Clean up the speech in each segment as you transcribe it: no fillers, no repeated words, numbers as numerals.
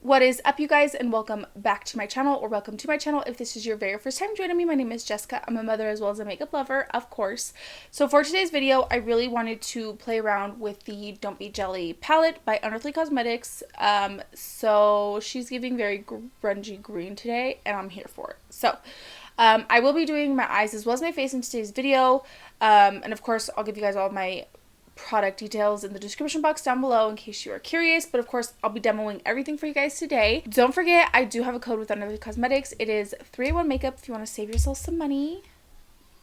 What is up, you guys, and welcome back to my channel, or welcome to my channel if this is your very first time joining me. My name is Jessica. I'm a mother as well as a makeup lover, of course. So for today's video, I really wanted to play around with the Don't Be Jelly palette by Unearthly Cosmetics. So she's giving very grungy green today, and I'm here for it. So I will be doing my eyes as well as my face in today's video, and of course I'll give you guys all my product details in the description box down below in case you are curious, but of course I'll be demoing everything for you guys today. Don't forget, I do have a code with Unearthly Cosmetics. It is 3-in-1 makeup if you want to save yourself some money.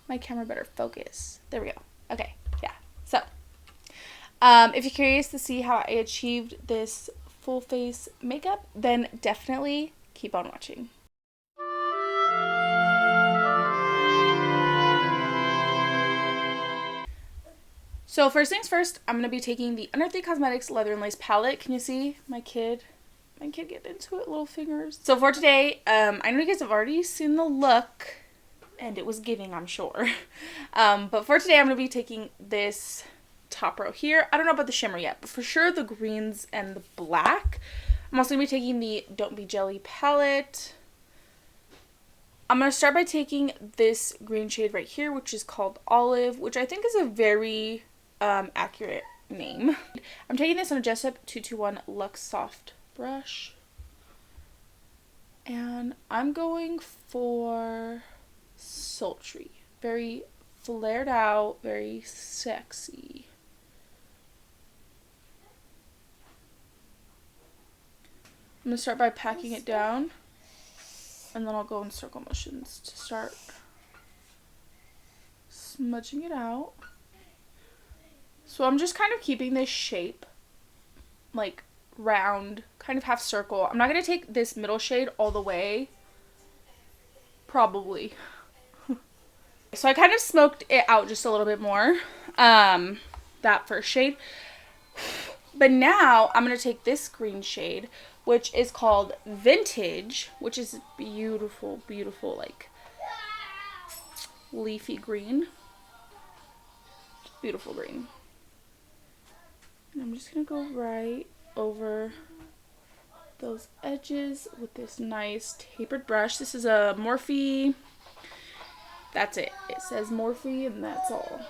My camera better focus. There we go. Okay, yeah. So if you're curious to see how I achieved this full face makeup, then definitely keep on watching. So first things first, I'm going to be taking the Unearthly Cosmetics Leather and Lace palette. Can you see my kid get into it, little fingers. So for today, I know you guys have already seen the look, and it was giving, I'm sure. But for today, I'm going to be taking this top row here. I don't know about the shimmer yet, but for sure the greens and the black. I'm also going to be taking the Don't Be Jelly palette. I'm going to start by taking this green shade right here, which is called Olive, which I think is a very accurate name. I'm taking this on a Jessup 221 Luxe Soft brush, and I'm going for sultry, very flared out, very sexy. I'm going to start by packing it down, and then I'll go in circle motions to start smudging it out. So I'm just kind of keeping this shape like round, kind of half circle. I'm not going to take this middle shade all the way, probably. So I kind of smoked it out just a little bit more, that first shade. But now I'm going to take this green shade, which is called Vintage, which is beautiful, beautiful, like leafy green. Beautiful green. And I'm just going to go right over those edges with this nice tapered brush. This is a Morphe. That's it. It says Morphe, and that's all.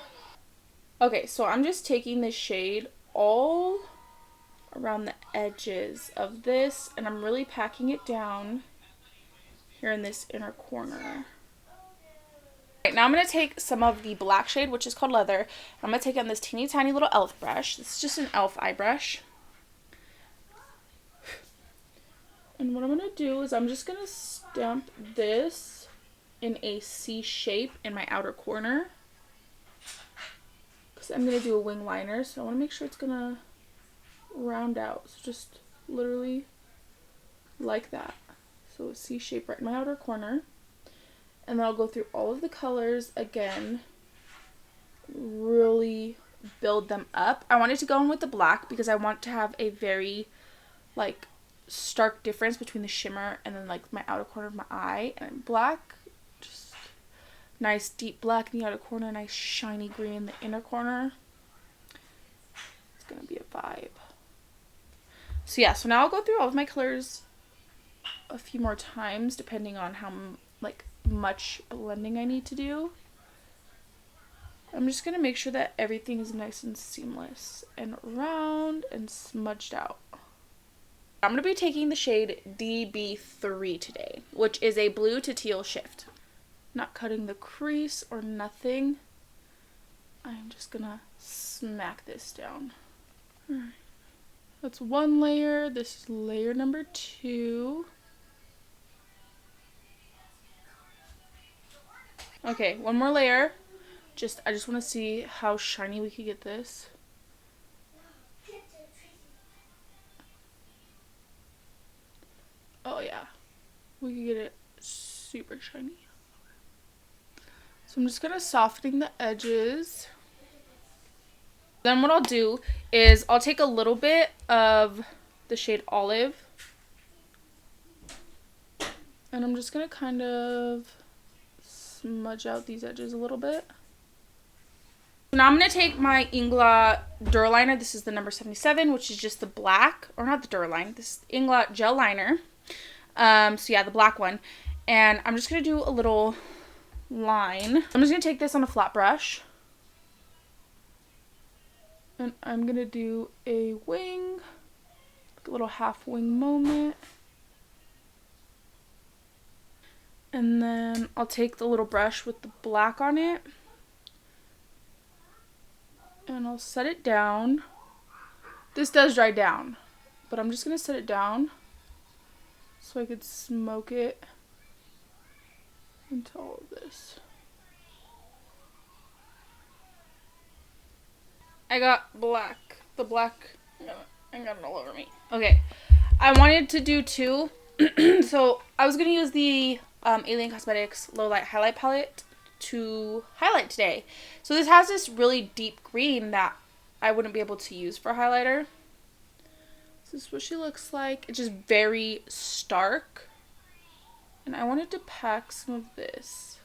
Okay, so I'm just taking this shade all around the edges of this, and I'm really packing it down here in this inner corner. Right, now I'm going to take some of the black shade, which is called Leather. I'm going to take on this teeny tiny little e.l.f. brush. This is just an e.l.f. eye brush. And what I'm going to do is I'm just going to stamp this in a C shape in my outer corner, because I'm going to do a wing liner, so I want to make sure it's going to round out. So just literally like that. So a C shape right in my outer corner. And then I'll go through all of the colors again, really build them up. I wanted to go in with the black because I want to have a very like stark difference between the shimmer and then like my outer corner of my eye. And black, just nice deep black in the outer corner, nice shiny green in the inner corner. It's gonna be a vibe. So yeah, so now I'll go through all of my colors a few more times depending on how like much blending I need to do. I'm just gonna make sure that everything is nice and seamless and round and smudged out. I'm gonna be taking the shade DB3 today, which is a blue to teal shift. Not cutting the crease or nothing. I'm just gonna smack this down. Alright. That's one layer. This is layer number 2. Okay, one more layer. I just want to see how shiny we could get this. Oh yeah, we could get it super shiny. So I'm just gonna soften the edges. Then what I'll do is I'll take a little bit of the shade Olive, and I'm just gonna kind of smudge out these edges a little bit. Now I'm going to take my Ingla Durliner. This is the number 77, which is just the black, or not the Durline. This is Ingla Gel Liner. So yeah, the black one. And I'm just going to do a little line. I'm just going to take this on a flat brush. And I'm going to do a wing. Like a little half wing moment. And then I'll take the little brush with the black on it. And I'll set it down. This does dry down, but I'm just going to set it down so I could smoke it into all of this. I got black. The black, I got it all over me. Okay, I wanted to do two. So I was going to use the Alien Cosmetics Low Light Highlight Palette to highlight today. So this has this really deep green that I wouldn't be able to use for highlighter. This is what she looks like. It's just very stark. And I wanted to pack some of this.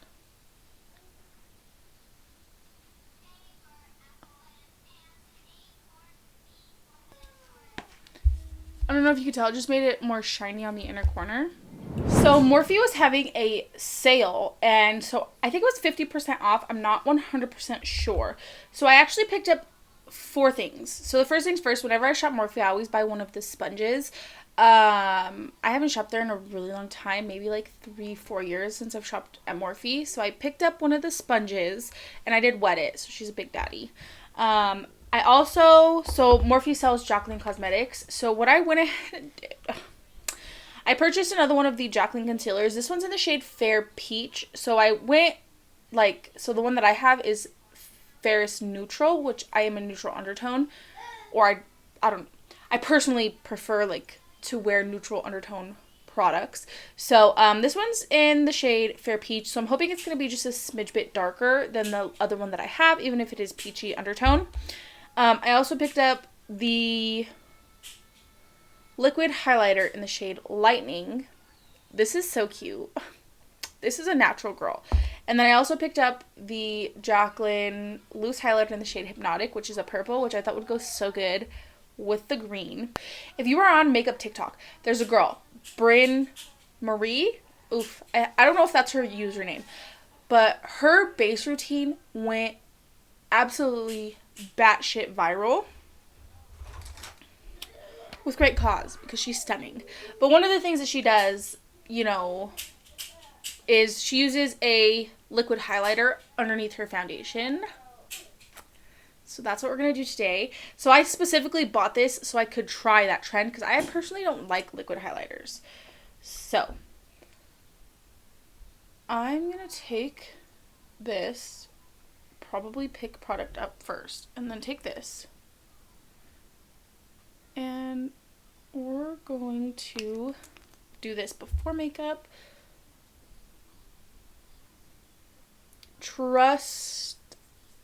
I don't know if you could tell, it just made it more shiny on the inner corner. So Morphe was having a sale, and so I think it was 50% off. I'm not 100% sure. So I actually picked up 4 things. So the first things first, whenever I shop Morphe, I always buy one of the sponges. I haven't shopped there in a really long time, maybe like 3-4 years since I've shopped at Morphe. So I picked up one of the sponges, and I did wet it, so she's a big daddy. I also, so Morphe sells Jaclyn Cosmetics. So what I went ahead and did, I purchased another one of the Jaclyn concealers. This one's in the shade Fair Peach. So I went so the one that I have is Ferrous Neutral, which I am a neutral undertone. Or I personally prefer to wear neutral undertone products. So this one's in the shade Fair Peach. So I'm hoping it's going to be just a smidge bit darker than the other one that I have, even if it is peachy undertone. I also picked up the liquid highlighter in the shade Lightning. This is so cute. This is a natural girl. And then I also picked up the Jaclyn loose highlighter in the shade Hypnotic, which is a purple, which I thought would go so good with the green. If you are on makeup TikTok, there's a girl, Bryn Marie. Oof, I don't know if that's her username, but her base routine went absolutely batshit viral. With great cause, because she's stunning. But one of the things that she does, is she uses a liquid highlighter underneath her foundation. So that's what we're going to do today. So I specifically bought this so I could try that trend, because I personally don't like liquid highlighters. So I'm going to take this, probably pick product up first, and then take this. And we're going to do this before makeup. Trust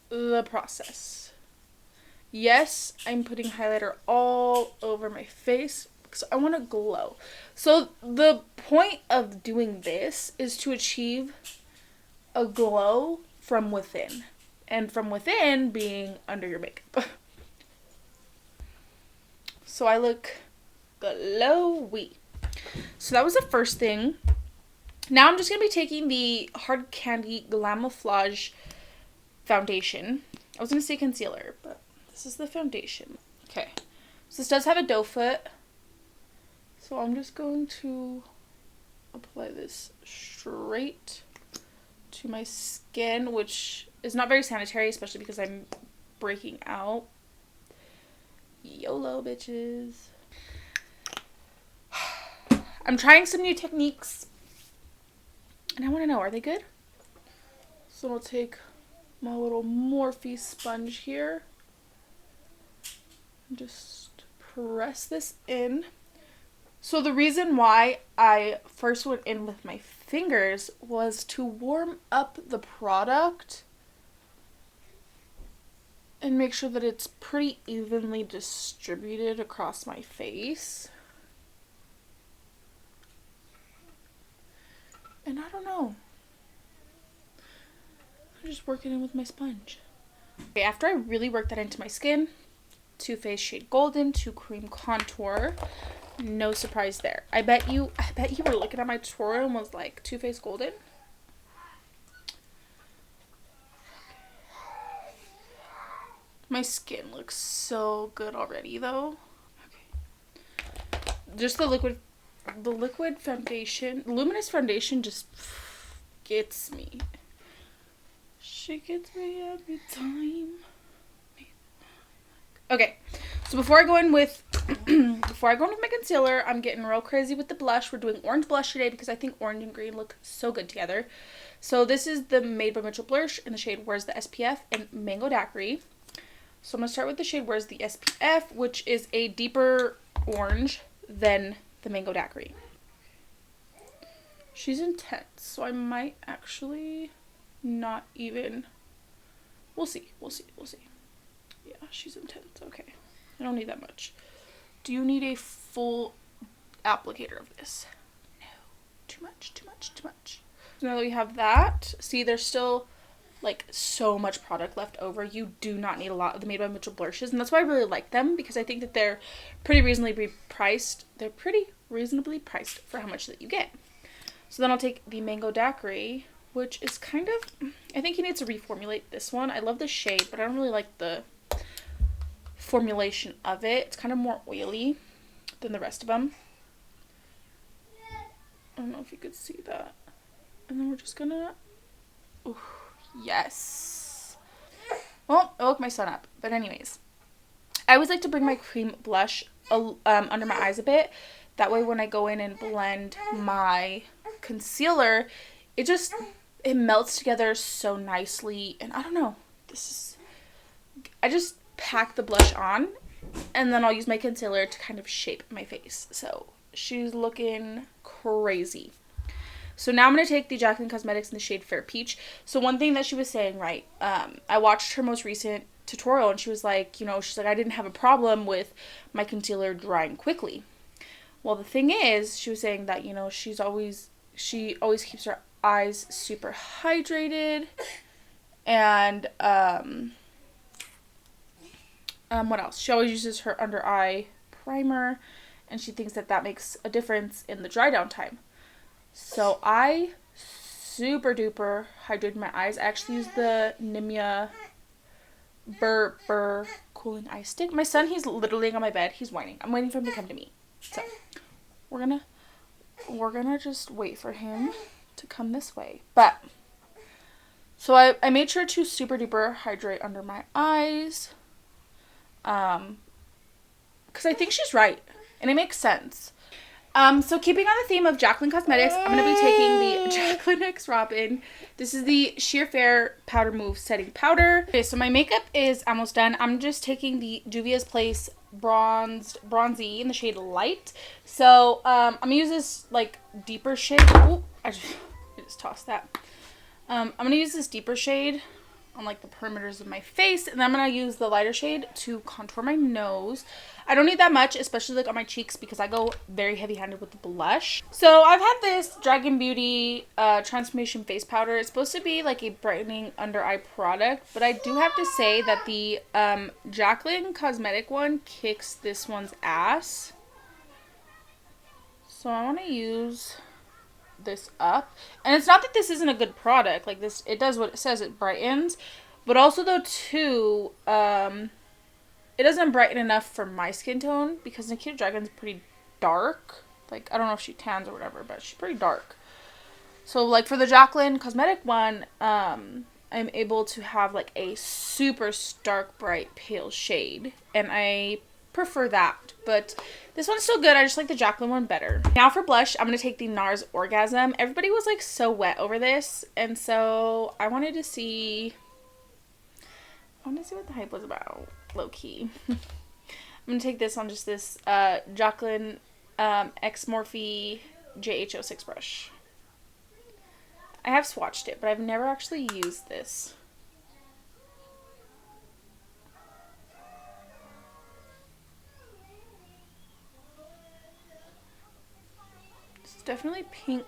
the process. Yes, I'm putting highlighter all over my face because I want to glow. So the point of doing this is to achieve a glow from within. And from within being under your makeup. So I look glowy. So that was the first thing. Now I'm just going to be taking the Hard Candy Glamoflauge foundation. I was going to say concealer, but this is the foundation. Okay. So this does have a doe foot. So I'm just going to apply this straight to my skin, which is not very sanitary, especially because I'm breaking out. YOLO, bitches. I'm trying some new techniques, and I want to know, are they good? So I'll take my little Morphe sponge here and just press this in. So the reason why I first went in with my fingers was to warm up the product and make sure that it's pretty evenly distributed across my face. And I don't know. I'm just working in with my sponge. Okay, after I really work that into my skin, Too Faced Shade Golden to Cream Contour. No surprise there. I bet you were looking at my tutorial and was like, Too Faced Golden? My skin looks so good already though. Okay. Just the liquid foundation, luminous foundation just gets me. She gets me every time. Okay, so before I go in with my concealer, I'm getting real crazy with the blush. We're doing orange blush today because I think orange and green look so good together. So this is the Made by Mitchell Blursh in the shade Where's the SPF and Mango Daquiri. So I'm going to start with the shade Where's the SPF, which is a deeper orange than the Mango Daquiri. She's intense, so I might actually not even... We'll see. Yeah, she's intense. Okay. I don't need that much. Do you need a full applicator of this? No. Too much. So now that we have that, see, there's still like so much product left over. You do not need a lot of the Made by Mitchell blushes, and that's why I really like them, because I think that they're pretty reasonably priced. They're pretty reasonably priced for how much that you get. So then I'll take the Mango Daquiri, which is kind of, I think he needs to reformulate this one. I love the shade, but I don't really like the formulation of it. It's kind of more oily than the rest of them. I don't know if you could see that. And then we're just gonna, ooh, yes. Well, I woke my son up. But anyways, I always like to bring my cream blush under my eyes a bit. That way when I go in and blend my concealer, it melts together so nicely. And I don't know, I just pack the blush on, and then I'll use my concealer to kind of shape my face. So she's looking crazy. So now I'm going to take the Jaclyn Cosmetics in the shade Fair Peach. So one thing that she was saying, right, I watched her most recent tutorial, and she was like, she's like, I didn't have a problem with my concealer drying quickly. Well, the thing is, she was saying that, she always keeps her eyes super hydrated, and, what else? She always uses her under eye primer, and she thinks that makes a difference in the dry down time. So I super duper hydrated my eyes. I actually used the Nimia Burr Cooling Eye Stick. My son, he's literally on my bed. He's whining. I'm waiting for him to come to me. So we're gonna just wait for him to come this way. But so I made sure to super duper hydrate under my eyes. Because I think she's right, and it makes sense. So keeping on the theme of Jaclyn Cosmetics, I'm going to be taking the Jaclyn X Robin. This is the Sheer Fair Powder Move Setting Powder. Okay, so my makeup is almost done. I'm just taking the Juvia's Place Bronzy in the shade Light. So, I'm going to use this, like, deeper shade. Ooh, I just tossed that. I'm going to use this deeper shade on like the perimeters of my face, and then I'm going to use the lighter shade to contour my nose. I don't need that much, especially like on my cheeks, because I go very heavy-handed with the blush. So I've had this Dragon Beauty Transformation Face Powder. It's supposed to be like a brightening under eye product, but I do have to say that the Jaclyn Cosmetic one kicks this one's ass. So I want to use this up, and it's not that this isn't a good product. Like, this, it does what it says, it brightens, but also though too, it doesn't brighten enough for my skin tone, because Nikita Dragon's pretty dark. Like, I don't know if she tans or whatever, but she's pretty dark. So like for the Jaclyn Cosmetic one, I'm able to have like a super stark, bright, pale shade, and I prefer that. But this one's still good. I just like the Jaclyn one better. Now for blush, I'm going to take the Nars Orgasm. Everybody was like so wet over this, and so I wanted to see what the hype was about, low-key. I'm going to take this on just this Jaclyn X Morphe JH06 brush. I have swatched it, but I've never actually used this. Definitely pink.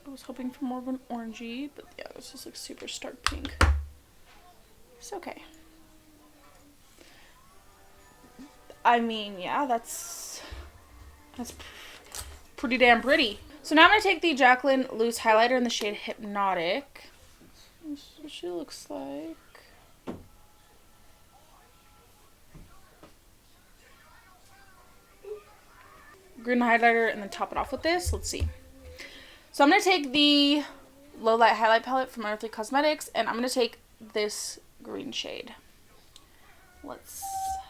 I was hoping for more of an orangey, but yeah, this is like super stark pink. It's okay. I mean, yeah, that's pretty damn pretty. So now I'm going to take the Jaclyn Loose highlighter in the shade Hypnotic. This is what she looks like. Green highlighter and then top it off with this. Let's see. So I'm going to take the Low Light Highlight Palette from Unearthly Cosmetics, and I'm going to take this green shade. Let's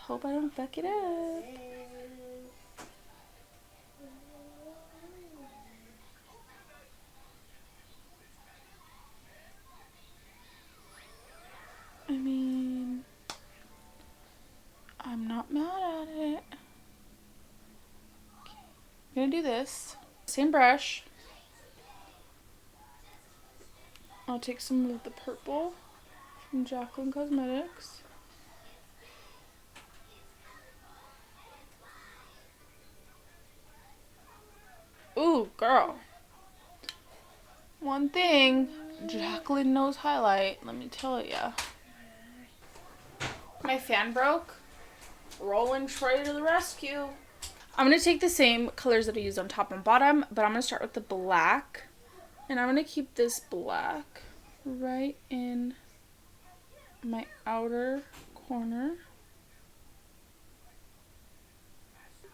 hope I don't fuck it up. I mean, I'm not mad at it. Okay. I'm going to do this. Same brush. I'll take some of the purple from Jaclyn Cosmetics. Ooh, girl. One thing, Jaclyn knows highlight, let me tell ya. My fan broke. Rolling Troy to the rescue. I'm going to take the same colors that I used on top and bottom, but I'm going to start with the black. And I'm going to keep this black right in my outer corner.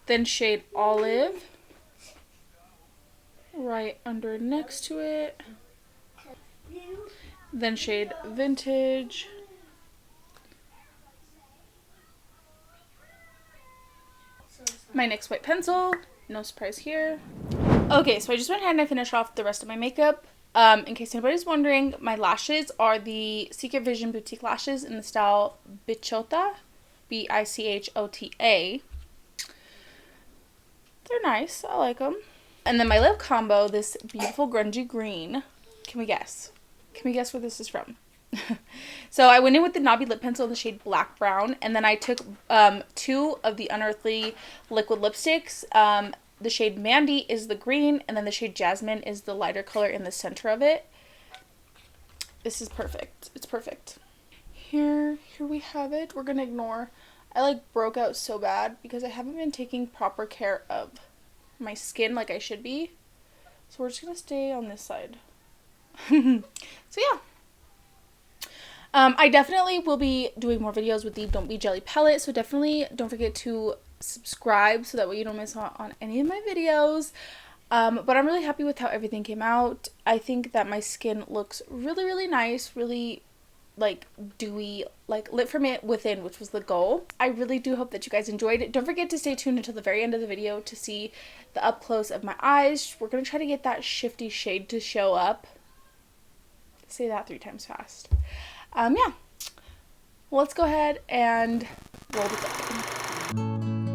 Then shade Olive right under next to it. Then shade Vintage. My NYX white pencil. No surprise here. Okay, so I just went ahead and I finished off the rest of my makeup. In case anybody's wondering, my lashes are the Secret Vision Boutique lashes in the style Bichota. Bichota. They're nice. I like them. And then my lip combo, this beautiful grungy green. Can we guess? Can we guess where this is from? So I went in with the Nabi lip pencil in the shade Black Brown. And then I took 2 of the Unearthly liquid lipsticks. The shade Mandy is the green, and then the shade Jasmine is the lighter color in the center of it. This is perfect. It's perfect. Here we have it. We're gonna ignore. I like broke out so bad because I haven't been taking proper care of my skin like I should be. So we're just gonna stay on this side. So yeah. I definitely will be doing more videos with the Don't Be Jelly palette. So definitely don't forget to subscribe so that way you don't miss out on any of my videos. But I'm really happy with how everything came out. I think that my skin looks really, really nice, really like dewy, like lit from it within, which was the goal. I really do hope that you guys enjoyed it. Don't forget to stay tuned until the very end of the video to see the up close of my eyes. We're gonna try to get that shifty shade to show up. Say that 3 times fast. Yeah. Let's go ahead and roll the clip.